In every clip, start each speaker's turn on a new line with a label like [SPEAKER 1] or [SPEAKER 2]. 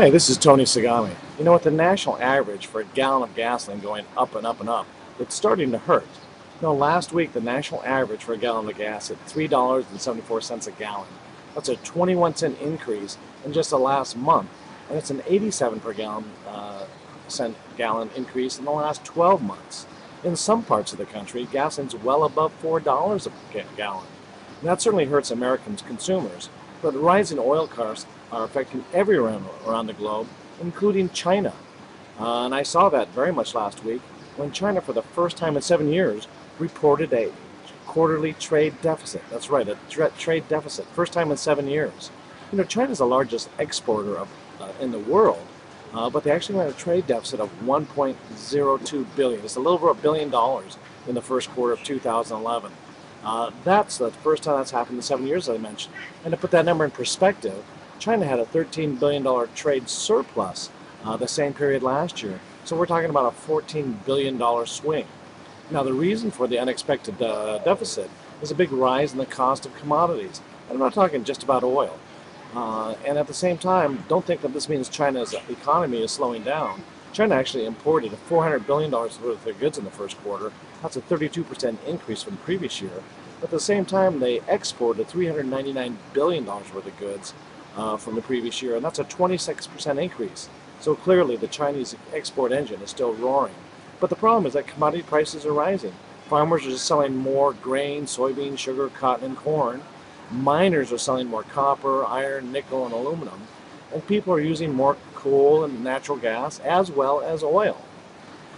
[SPEAKER 1] Hi, this is Tony Sagami. You know, with the national average for a gallon of gasoline going up and up and up, it's starting to hurt. You know, last week the national average for a gallon of gas hit $3.74 a gallon. That's a 21-cent increase in just the last month, and it's an 87 per cent gallon increase in the last 12 months. In some parts of the country, gasoline's well above $4 a gallon. And that certainly hurts American consumers, but rising oil costs are affecting everyone around the globe, including China. And I saw that very much last week when China, for the first time in 7 years, reported a quarterly trade deficit. That's right, a trade deficit. First time in 7 years. You know, China's the largest exporter in the world, but they actually had a trade deficit of $1.02 billion. It's a little over $1 billion in the first quarter of 2011. That's the first time that's happened in 7 years, as I mentioned. And to put that number in perspective, China had a $13 billion trade surplus the same period last year. So we're talking about a $14 billion swing. Now, the reason for the unexpected deficit is a big rise in the cost of commodities. And I'm not talking just about oil. And at the same time, don't think that this means China's economy is slowing down. China actually imported $400 billion worth of goods in the first quarter. That's a 32% increase from the previous year. But at the same time, they exported $399 billion worth of goods from the previous year, and that's a 26% increase. So clearly the Chinese export engine is still roaring. But the problem is that commodity prices are rising. Farmers are just selling more grain, soybeans, sugar, cotton, and corn. Miners are selling more copper, iron, nickel, and aluminum. And people are using more coal and natural gas as well as oil.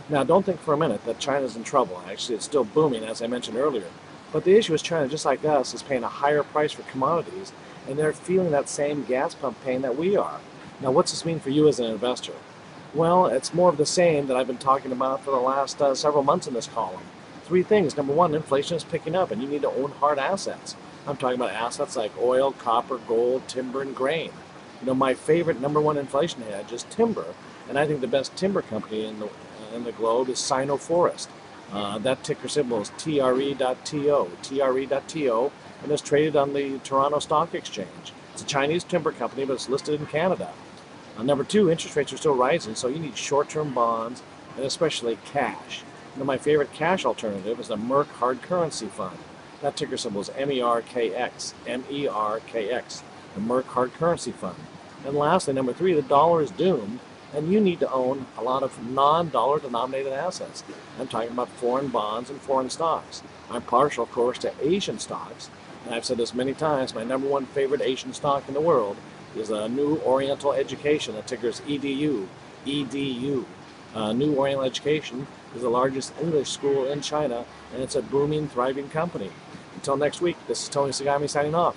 [SPEAKER 1] Now, don't think for a minute that China's in trouble. Actually, it's still booming, as I mentioned earlier. But the issue is China, just like us, is paying a higher price for commodities, and they're feeling that same gas pump pain that we are. Now, what's this mean for you as an investor? Well, it's more of the same that I've been talking about for the last several months in this column. Three things. Number one, inflation is picking up, and you need to own hard assets. I'm talking about assets like oil, copper, gold, timber, and grain. You know, my favorite number one inflation hedge is timber, and I think the best timber company in the globe is Sino-Forest. That ticker symbol is TRE.TO, and is traded on the Toronto Stock Exchange. It's a Chinese timber company, but it's listed in Canada. Number two, interest rates are still rising, so you need short-term bonds, and especially cash. You know, my favorite cash alternative is the Merck Hard Currency Fund. That ticker symbol is MERKX, MERKX, the Merck Hard Currency Fund. And lastly, number three, the dollar is doomed, and you need to own a lot of non-dollar denominated assets. I'm talking about foreign bonds and foreign stocks. I'm partial, of course, to Asian stocks, and I've said this many times, my number one favorite Asian stock in the world is a New Oriental Education. The ticker is EDU, EDU. New Oriental Education is the largest English school in China, and it's a booming, thriving company. Until next week, this is Tony Sagami signing off.